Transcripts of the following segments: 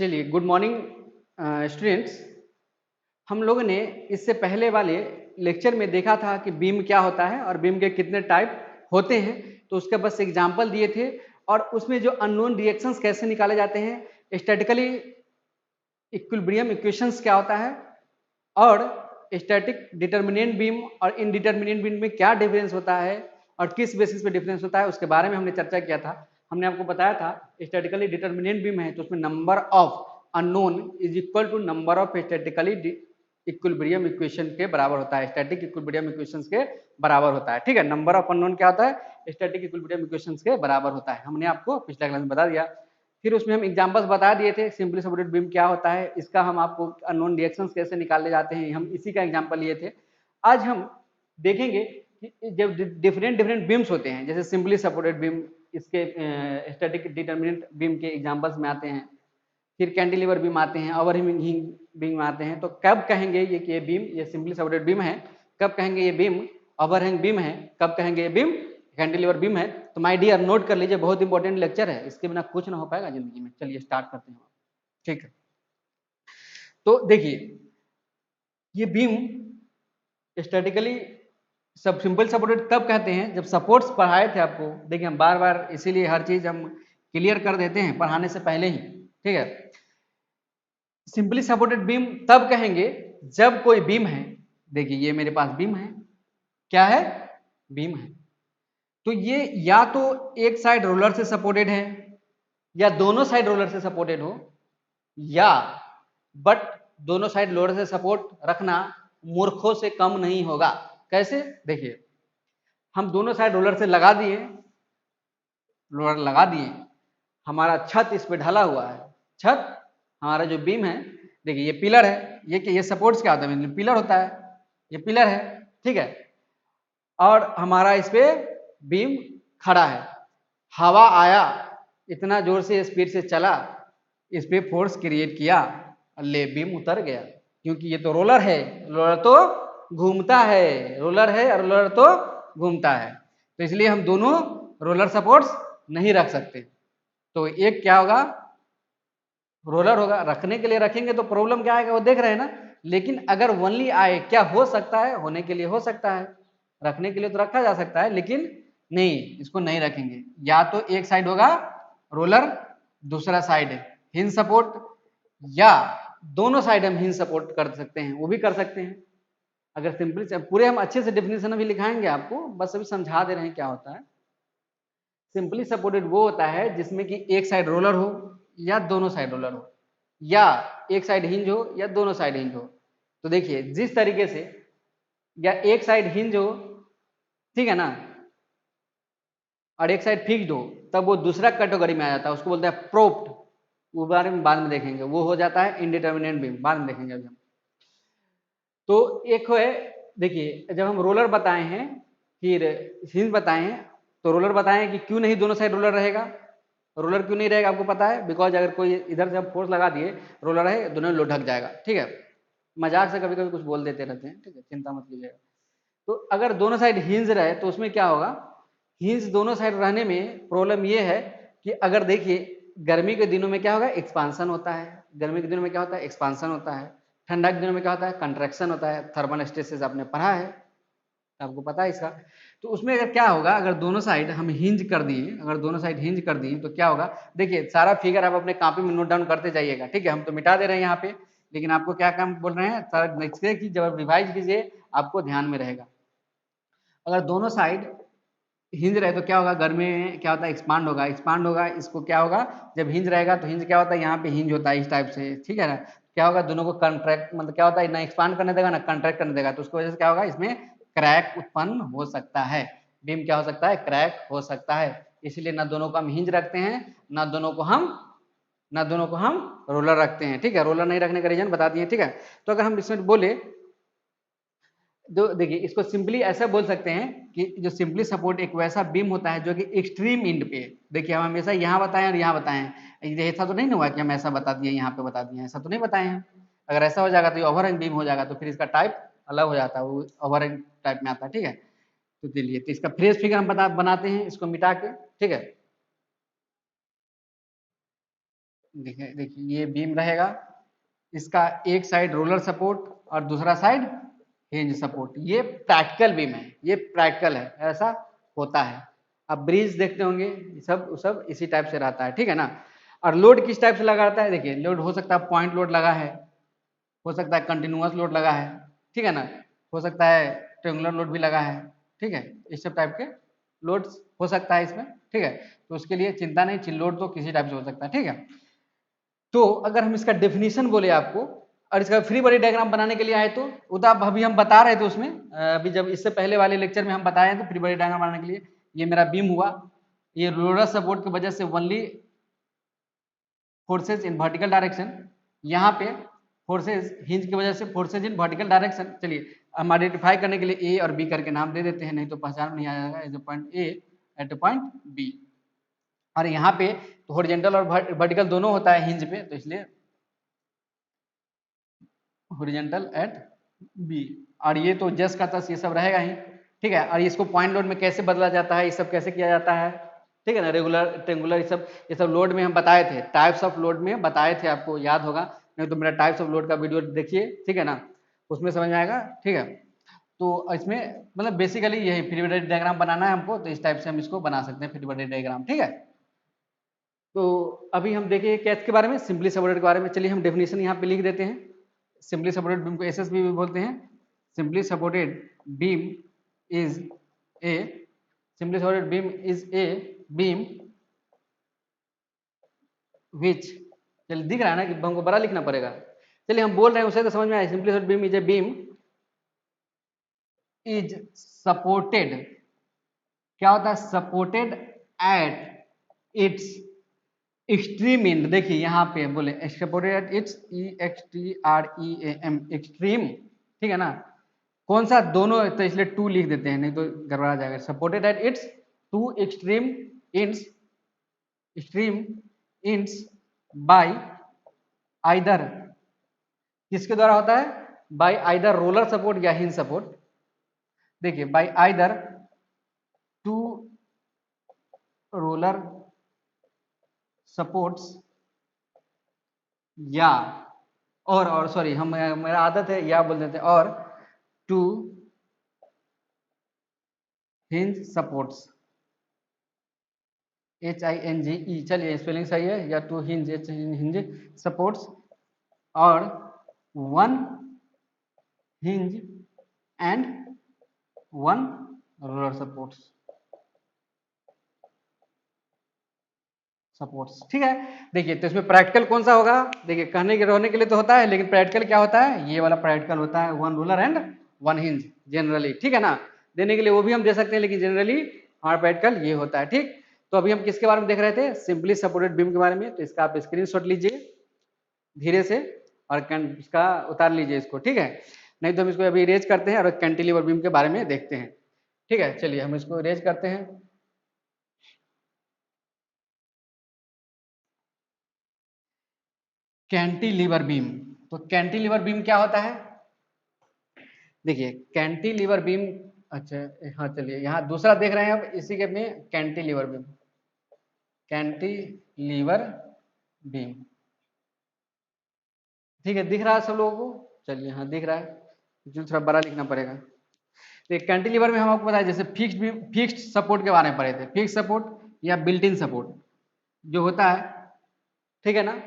चलिए, good morning students. हम लोगों ने इससे पहले वाले लेक्चर में देखा था कि बीम क्या होता है और बीम के कितने टाइप होते हैं। तो उसके बस एग्जाम्पल दिए थे और उसमें जो अननोन रिएक्शंस कैसे निकाले जाते हैं, स्टैटिकली इक्विलिब्रियम इक्वेशंस क्या होता है और स्टैटिक डिटर्मिनेंट बीम और इनडिटर्मिनेंट बीम में क्या डिफरेंस होता है और किस बेसिस पे डिफरेंस होता है, उसके बारे में हमने चर्चा किया था। हमने आपको बताया था स्टैटिकली डिटर्मिनेंट बीम है तो उसमें number of unknown is equal to number of statically equilibrium equation के बराबर होता है, स्टैटिक इक्विलिब्रियम इक्वेशंस के बराबर होता है। ठीक है, नंबर ऑफ अननोन क्या होता है? स्टैटिक इक्विलिब्रियम इक्वेशंस के बराबर होता है। हमने आपको पिछले क्लास में बता दिया। फिर उसमें हम एग्जांपल्स बता दिए थे, सिंपली सपोर्टेड बीम क्या होता है, इसका हम आपको अननोन रिएक्शंस कैसे निकाले जाते हैं, हम इसी का एग्जांपल लिए थे। आज हम देखेंगे कि जब डिफरेंट डिफरेंट बीम्स होते हैं, जैसे सिंपली सपोर्टेड बीम इसके स्टैटिक डिटर्मिनेंट बीम के एग्जांपल्स में आते हैं, फिर कैंटिलीवर बीम आते हैं, ओवरहैंगिंग बीम आते हैं। तो कब कहेंगे ये कि ये बीम ये सिंपली सपोर्टेड बीम है, कब कहेंगे ये बीम ओवरहैंग बीम है, कब कहेंगे ये बीम कैंटिलीवर बीम है। तो माय डियर नोट कर लीजिए, बहुत इंपॉर्टेंट लेक्चर है, इसके बिना कुछ ना हो पाएगा जिंदगी में। चलिए स्टार्ट करते हैं। ठीक है, तो देखिए ये बीम स्टैटिकली सब सिंपल सपोर्टेड कब कहते हैं, जब सपोर्ट्स पढ़ाए थे आपको। देखिए हम बार बार इसीलिए हर चीज हम क्लियर कर देते हैं पढ़ाने से पहले ही। ठीक है, सिंपली सपोर्टेड बीम तब कहेंगे जब कोई बीम है, देखिए ये मेरे पास बीम है, क्या है? बीम है। तो ये या तो एक साइड रोलर से सपोर्टेड है या दोनों साइड रोलर से सपोर्टेड हो, या बट दोनों साइड रोलर से सपोर्ट रखना मूर्खों से कम नहीं होगा। कैसे? देखिए हम दोनों साइड रोलर से लगा दिए, रोलर लगा दिए, हमारा छत इस पे ढला हुआ है। छत हमारा जो बीम है, देखिए ये पिलर है, ये सपोर्ट्स क्या होता है? पिलर होता है, ये पिलर है। ठीक है, और हमारा इस पे बीम खड़ा है। हवा आया, इतना जोर से स्पीड से चला, इस पे फोर्स क्रिएट किया, ले बीम उतर गया। क्योंकि ये तो रोलर है, रोलर तो घूमता है, रोलर है और रोलर तो घूमता है, तो इसलिए हम दोनों रोलर सपोर्ट्स नहीं रख सकते। तो एक क्या होगा? रोलर होगा। रखने के लिए रखेंगे तो प्रॉब्लम क्या आएगा वो देख रहे हैं ना। लेकिन अगर ओनली आए, क्या हो सकता है? होने के लिए हो सकता है, रखने के लिए तो रखा जा सकता है, लेकिन नहीं, इसको नहीं रखेंगे। या तो एक साइड होगा रोलर, दूसरा साइड हिंज सपोर्ट, या दोनों साइड हम हिंज सपोर्ट कर सकते हैं, वो भी कर सकते हैं। अगर सिंपली पूरे हम अच्छे से डेफिनेशन अभी लिखाएंगे आपको, बस अभी समझा दे रहे हैं क्या होता है। सिंपली सपोर्टेड वो होता है जिसमें कि एक साइड रोलर हो या दोनों साइड रोलर हो, या एक साइड हिंज हो या दोनों साइड हिंज हो। तो देखिए जिस तरीके से, या एक साइड हिंज हो, ठीक है ना, और एक साइड फिक्स्ड हो, तब वो दूसरा कैटेगरी में आ जाता है, उसको बोलते हैं प्रोप्ड। वो बारे में बाद में देखेंगे, वो हो जाता है इनडिटर्मिनेंट बीम, बाद में देखेंगे अभी हम। तो एक है, देखिए जब हम रोलर बताए हैं, फिर हिंज बताए हैं, तो रोलर बताए हैं कि क्यों नहीं दोनों साइड रोलर रहेगा। रोलर क्यों नहीं रहेगा आपको पता है? बिकॉज अगर कोई इधर से हम फोर्स लगा दिए, रोलर है, दोनों लोग ढक जाएगा। ठीक है, मजाक से कभी कभी कुछ बोल देते रहते हैं, ठीक है, चिंता मत कीजिएगा। तो अगर दोनों साइड हिंज रहे तो उसमें क्या होगा? हिंज दोनों साइड रहने में प्रॉब्लम ये है कि अगर देखिए गर्मी के दिनों में क्या होगा? एक्सपांसन होता है। गर्मी के दिनों में क्या होता है? एक्सपांसन होता है। ठंडा के दिनों में क्या होता है? कंट्रैक्शन होता है। थर्मल स्ट्रेसेस आपने पढ़ा है, आपको पता है इसका। तो उसमें अगर क्या होगा, अगर दोनों साइड हम हिंज कर दिए, अगर दोनों साइड हिंज कर दिए तो क्या होगा? देखिए सारा फिगर आप अपने कॉपी में नोट डाउन करते जाइएगा। ठीक है, हम तो मिटा दे रहे हैं यहाँ पे, लेकिन आपको क्या काम बोल रहे हैं, सारा नेक्स्ट की जब रिवाइज कीजिए आपको ध्यान में रहेगा। अगर दोनों साइड हिंज रहे तो क्या होगा? गर्मी में क्या होता है? एक्सपांड होगा। एक्सपांड होगा, इसको क्या होगा? जब हिंज रहेगा तो हिंज क्या होता है? यहाँ पे हिंज होता है इस टाइप से, ठीक है ना। क्या होगा? दोनों को कंट्रैक्ट, मतलब क्या होता है, ना एक्सपांड करने देगा ना कंट्रैक्ट करने देगा, तो उसकी वजह से क्या होगा? इसमें क्रैक उत्पन्न हो सकता है। बीम क्या हो सकता है? क्रैक हो सकता है। इसलिए ना दोनों को हम हिंज रखते हैं, ना दोनों को हम रोलर रखते हैं। ठीक है, रोलर नहीं रखने का रीजन बता दिए। ठीक है, तो अगर हम इसमें बोले, जो देखिए इसको सिंपली ऐसा बोल सकते हैं कि जो सिंपली सपोर्ट एक वैसा बीम होता है जो कि एक्सट्रीम इंड पे, देखिए हम हमेशा यहाँ बताएं और यहाँ बताएं, ऐसा तो नहीं हुआ कि हम ऐसा बता दिए यहाँ पे बता दिए, ऐसा तो नहीं बताए हैं। अगर ऐसा हो जाएगा तो ये ओवरहैंग बीम हो जाएगा, तो फिर इसका टाइप अलग हो जाता है, वो ओवरहैंग टाइप में आता है। ठीक है, तो चलिए तो इसका फ्रेश फिगर हम बनाते हैं इसको मिटा के। ठीक है, देखिए देखिए ये बीम रहेगा, इसका एक साइड रोलर सपोर्ट और दूसरा साइड हिंज सपोर्ट। ये प्रैक्टिकल बीम है, ये प्रैक्टिकल है, ऐसा होता है। अब ब्रिज देखते होंगे, सब सब इसी टाइप से रहता है, ठीक है ना। और लोड किस टाइप से लगा रहता है, देखिए लोड हो सकता है पॉइंट लोड लगा है, हो सकता है कंटिन्यूअस लोड लगा है, ठीक है ना, हो सकता है ट्रेंगुलर लोड भी लगा है, ठीक है, इस सब टाइप के लोड हो सकता है इसमें, ठीक है। तो उसके लिए चिंता नहीं, चिल लोड तो किसी टाइप से हो सकता है, ठीक है। तो अगर हम इसका डेफिनेशन बोले आपको और इसका फ्री बॉडी डायग्राम बनाने के लिए आए तो वो तो अभी हम बता रहे थे उसमें, अभी जब इससे पहले वाले लेक्चर में हम बताए थे फ्री बॉडी डायग्राम बनाने के लिए। ये मेरा बीम हुआ, ये रोलर सपोर्ट की वजह से only forces in vertical direction, यहाँ पे फोर्सेज हिंज की वजह से फोर्सेज इन वर्टिकल डायरेक्शन। चलिए हम आइडेंटिफाई करने के लिए ए और बी करके नाम दे देते हैं, नहीं तो पहचान नहीं आएगा। As a point A at a point B, और यहाँ पे तो हॉरिजॉन्टल और वर्टिकल दोनों होता है हिंज पे, तो इसलिए हॉरिजॉन्टल एट बी। और ये तो जस्ट का तस ये सब रहेगा ही, ठीक है। और इसको पॉइंट लोड में कैसे बदला जाता है, ये सब कैसे किया जाता है, ठीक है ना। रेगुलर ट्रेंगुलर ये सब लोड में हम बताए थे, टाइप्स ऑफ लोड में बताए थे, आपको याद होगा, नहीं तो मेरा टाइप्स ऑफ लोड का वीडियो देखिए, ठीक है ना, उसमें समझ में आएगा, ठीक है। तो इसमें मतलब बेसिकली यही फ्री बॉडी डायग्राम बनाना है हमको, तो इस टाइप से हम इसको बना सकते हैं फ्री बॉडी डायग्राम, ठीक है। तो अभी हम देखें कैच के बारे में, सिंपली सपोर्टेड के बारे में। चलिए हम डेफिनेशन यहाँ पे लिख देते हैं। सिंपली सपोर्टेड बीम को एसएसबी भी बोलते हैं। Simply supported beam is a simply supported beam is a beam which, चलिए दिख रहा है ना कि हमको बड़ा लिखना पड़ेगा। चलिए हम बोल रहे हैं उसे तो समझ में आया। Simply supported beam is a beam is supported, क्या होता है, supported at it's extreme and. देखिए यहाँ पे बोले supported at it's EXTREAM extreme, ठीक है ना। कौन सा, दोनों, तो इसलिए टू लिख देते हैं, नहीं तो गड़बड़ा जाएगा। Supported at its two extreme ends by either, किसके द्वारा होता है, बाय आइदर रोलर सपोर्ट या हिंज सपोर्ट। देखिए by either two roller supports या और सॉरी हम, मेरा आदत है या बोल देते हैं, और टू हिंज सपोर्ट्स HINGE, चलिए स्पेलिंग सही है, या टू हिंज हिंज सपोर्ट्स, और one hinge and one roller supports, ठीक है। देखिए तो इसमें प्रैक्टिकल कौन सा होगा, देखिए कहने के रहने के लिए तो होता है, लेकिन प्रैक्टिकल क्या होता है, ये वाला प्रैक्टिकल होता है, one roller and one hinge generally, ठीक है ना। देने के लिए वो भी हम दे सकते हैं, लेकिन जनरली हमारा प्रैक्टिकल ये होता है, ठीक। तो अभी हम किसके बारे में देख रहे थे, सिंपली सपोर्टेड बीम के बारे में। तो इसका आप स्क्रीनशॉट लीजिए धीरे से और इसका उतार लीजिए इसको, ठीक है। नहीं तो हम इसको अभी इरेज करते हैं और कैंटिलीवर बीम के बारे में देखते हैं, ठीक है। चलिए हम इसको इरेज करते हैं। कैंटिलीवर बीम, तो कैंटिलीवर बीम क्या होता है, देखिए कैंटिलीवर बीम, अच्छा हाँ चलिए यहाँ दूसरा देख रहे हैं अब इसी के में, कैंटिलीवर बीम, कैंटिलीवर बीम, ठीक है, दिख रहा है सब लोगों को। चलिए हाँ दिख रहा है, जो थोड़ा बड़ा लिखना पड़ेगा। तो कैंटिलीवर में हम आपको बताया, जैसे फिक्स्ड बीम, फिक्स्ड सपोर्ट के बारे में पढ़े थे, फिक्स्ड सपोर्ट या बिल्ट इन सपोर्ट जो होता है, ठीक है ना।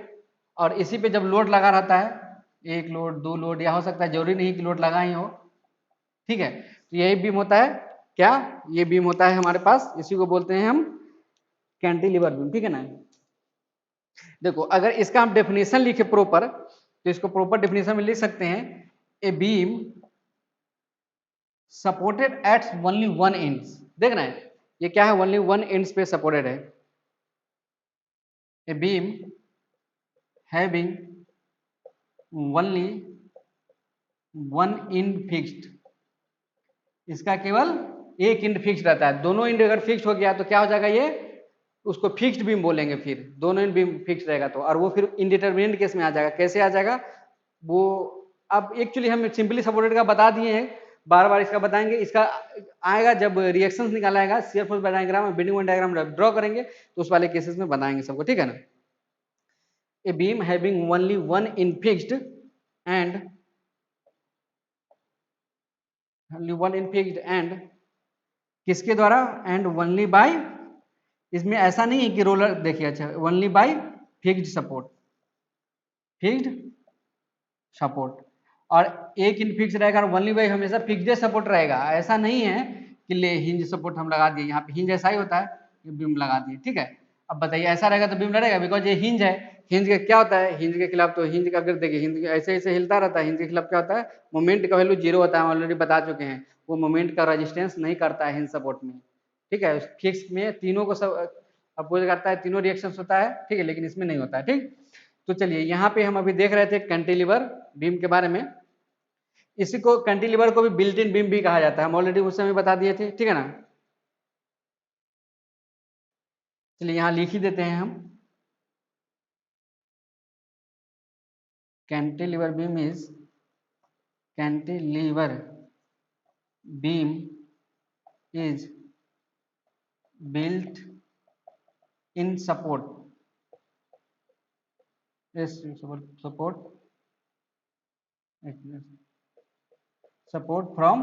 और इसी पे जब लोड लगा रहता है, एक लोड दो लोड, या हो सकता है जरूरी नहीं कि लोड लगा ही हो, ठीक है। तो यही बीम होता है, क्या, ये बीम होता है हमारे पास, इसी को बोलते हैं हम कैंटिलीवर बीम, ठीक है ना। देखो अगर इसका हम डेफिनेशन लिखे प्रॉपर, तो इसको प्रॉपर डेफिनेशन में लिख सकते हैं, a beam supported at only one ends, देख रहे हैं ये क्या है, ओनली वन एंड्स पे सपोर्टेड है। A beam having only one end fixed, इसका केवल एक इंड फिक्स रहता है। दोनों इंड अगर फिक्स हो गया तो क्या हो जाएगा, ये उसको फिक्स्ड बीम बोलेंगे, फिर दोनों इंड बीम फिक्स रहेगा तो, और वो फिर इनडिटरमिनेट केस में आ जाएगा। कैसे आ जाएगा वो, अब एक्चुअली हम सिंपली सपोर्टेड का बता दिए हैं, बार बार इसका बताएंगे। इसका आएगा जब रिएक्शंस निकाला आएगा, shear force diagram, bending moment diagram draw करेंगे, तो उस वाले केसेस में बताएंगे सबको, ठीक है ना। ए beam having only one in fixed and किसके द्वारा एंड ओनली बाय, इसमें ऐसा नहीं है कि रोलर, देखिए अच्छा, only by fixed support, fixed support, और एक इन फिक्स रहेगा और ओनली बाय हमेशा फिक्स्ड सपोर्ट रहेगा। ऐसा नहीं है कि ले हिंज सपोर्ट हम लगा दिए, यहाँ पे हिंज ऐसा ही होता है, ये बीम लगा दिए, ठीक है। अब बताइए ऐसा रहेगा तो बीम लड़ेगा, बिकॉज ये हिंज है। हिंज का क्या होता है, हिंज के खिलाफ, तो हिंज का अगर देखिए हिंज ऐसे ऐसे हिलता रहता है, हिंज के खिलाफ क्या होता है, मोमेंट का वैल्यू जीरो होता है, ऑलरेडी बता चुके हैं। वो मोमेंट का रेजिस्टेंस नहीं करता है हिंज सपोर्ट में, ठीक है। फिक्स में तीनों को सब अपोज करता है, तीनों रिएक्शन होता है, ठीक है, लेकिन इसमें नहीं होता है, ठीक। तो चलिए यहाँ पे हम अभी देख रहे थे कैंटिलीवर बीम के बारे में। इसी को कैंटिलीवर को भी बिल्ट इन बीम भी कहा जाता है, हम ऑलरेडी उस समय बता दिए थे, ठीक है ना। चलिए यहाँ लिख ही देते हैं हम, cantilever beam is, cantilever beam is built in support, yes, support from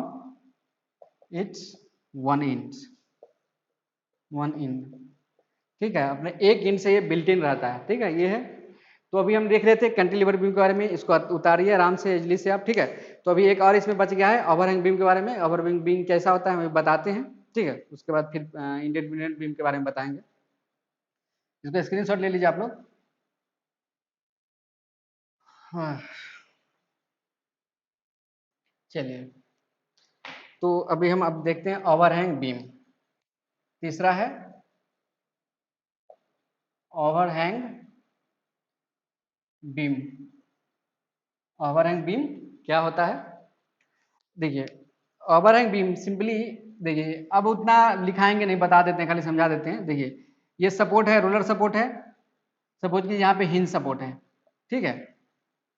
its one inch, ठीक है, अपने एक इंच से ये बिल्ट इन रहता है, ठीक है, ये है। तो अभी हम देख रहे थे कैंटिलीवर बीम के बारे में, इसको उतारिए आराम से इजली से आप, ठीक है। तो अभी एक और इसमें बच गया है ओवरहैंग बीम के बारे में। ओवरहैंग बीम कैसा होता है हम बताते हैं, ठीक है, उसके बाद फिर इंडिपेंडेंट बीम के बारे में बताएंगे। इसका स्क्रीनशॉट ले लीजिए आप लोग। हाँ, चलिए, तो अभी हम अब देखते हैं ओवरहैंग बीम। तीसरा है ओवरहैंग बीम। ओवरहैंग बीम क्या होता है, देखिए ओवरहैंग बीम सिंपली, देखिए अब उतना लिखाएंगे नहीं, बता देते हैं, खाली समझा देते हैं। देखिए ये सपोर्ट है, रोलर सपोर्ट है, सपोज कि यहाँ पे हिंज सपोर्ट है, ठीक है।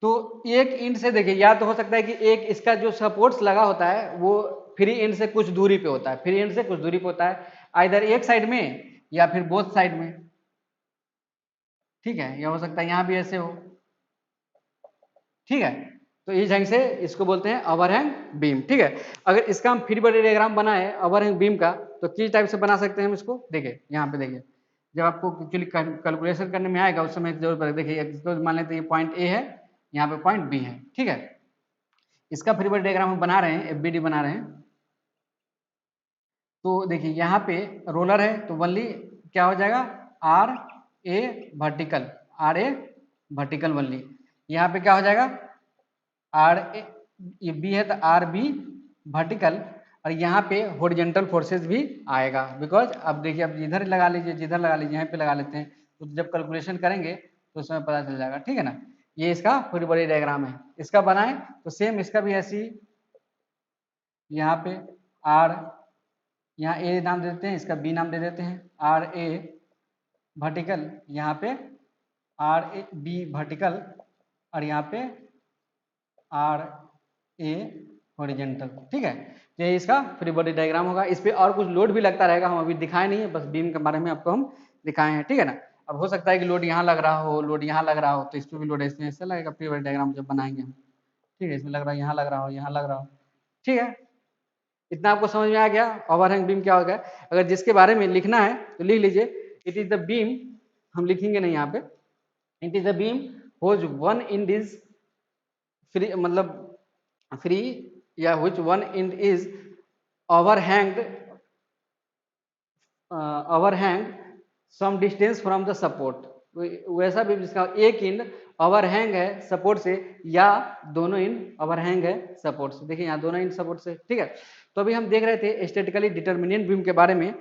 तो एक इंड से देखिए, या तो हो सकता है कि एक इसका जो सपोर्ट्स लगा होता है वो फ्री एंड से कुछ दूरी पे होता है, फ्री एंड से कुछ दूरी पे होता है, आइदर एक साइड में या फिर बोथ साइड में, ठीक है, या हो सकता है यहाँ भी ऐसे हो, ठीक है। तो इस ढंग से इसको बोलते हैं ओवरहैंग बीम, ठीक है। अगर इसका हम फ्री बॉडी डायग्राम बनाए ओवरहैंग बीम का, तो किस टाइप से बना सकते हैं हम इसको, देखिए यहाँ पे देखिए, जब आपको एक्चुअली कैलकुलेशन करने में आएगा उस समय जरूर पड़ेगा। देखिए इसको मान लेते हैं ये पॉइंट ए है, यहाँ पे पॉइंट बी है, ठीक है। इसका फ्री बॉडी डायग्राम हम बना रहे हैं, एफबीडी बना रहे हैं। तो देखिए यहाँ पे रोलर है, तो वनली क्या हो जाएगा, R A vertical, R A vertical only. यहाँ पे क्या हो जाएगा, आर ए, ये बी है तो आर बी वर्टिकल, और यहाँ पे हॉरिजॉन्टल फोर्सेस भी आएगा, बिकॉज अब देखिए, अब जिधर लगा लीजिए, जिधर लगा लीजिए, यहाँ पे लगा लेते हैं, तो जब कैलकुलेशन करेंगे तो उसमें पता चल जाएगा, ठीक है ना। ये इसका पूरी बड़ी डायग्राम है, इसका बनाए तो सेम इसका भी ऐसी, यहाँ पे आर, यहाँ ए नाम दे देते हैं, इसका बी नाम दे देते हैं, आर ए वर्टिकल, यहाँ पे आर ए बी वर्टिकल, और यहाँ पे आर ए हॉरिजॉन्टल, ठीक है। तो ये इसका फ्री बॉडी डायग्राम होगा। इस पे और कुछ लोड भी लगता रहेगा, हम अभी दिखाए नहीं है, बस बीम के बारे में आपको हम दिखाए हैं, ठीक है ना। अब हो सकता है कि लोड यहाँ लग रहा हो, लोड यहाँ लग रहा हो, तो इस पर भी लोड ऐसे ऐसे लगेगा फ्री बॉडी डायग्राम जब बनाएंगे हम, ठीक है। इसमें लग रहा है यहाँ लग रहा हो, यहाँ लग रहा हो, ठीक है। इतना आपको समझ में आ गया ओवरहैंग बीम क्या होगा। अगर जिसके बारे में लिखना है तो लिख लीजिए, इट इज द बीम, हम लिखेंगे नहीं यहाँ पे, it is the beam whose one end is free, मतलब फ्री, या which one end is overhanged, overhang some distance from the support, वैसा भी जिसका एक इंड ओवरहैंग है सपोर्ट से, या दोनों इंड ओवरहैंग है सपोर्ट से। देखिए यहाँ दोनों इंड सपोर्ट से, ठीक है। तो अभी हम देख रहे थे स्टैटिकली डिटर्मिनेंट बीम के बारे में,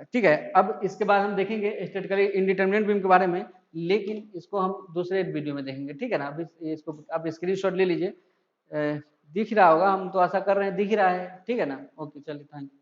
ठीक है। अब इसके बाद हम देखेंगे स्टैटिकली इनडिटर्मिनेंट बीम के बारे में, लेकिन इसको हम दूसरे वीडियो में देखेंगे, ठीक है ना। अभी इसको आप स्क्रीनशॉट ले लीजिए, दिख रहा होगा, हम तो आशा कर रहे हैं दिख रहा है, ठीक है ना। ओके, चलिए, थैंक यू।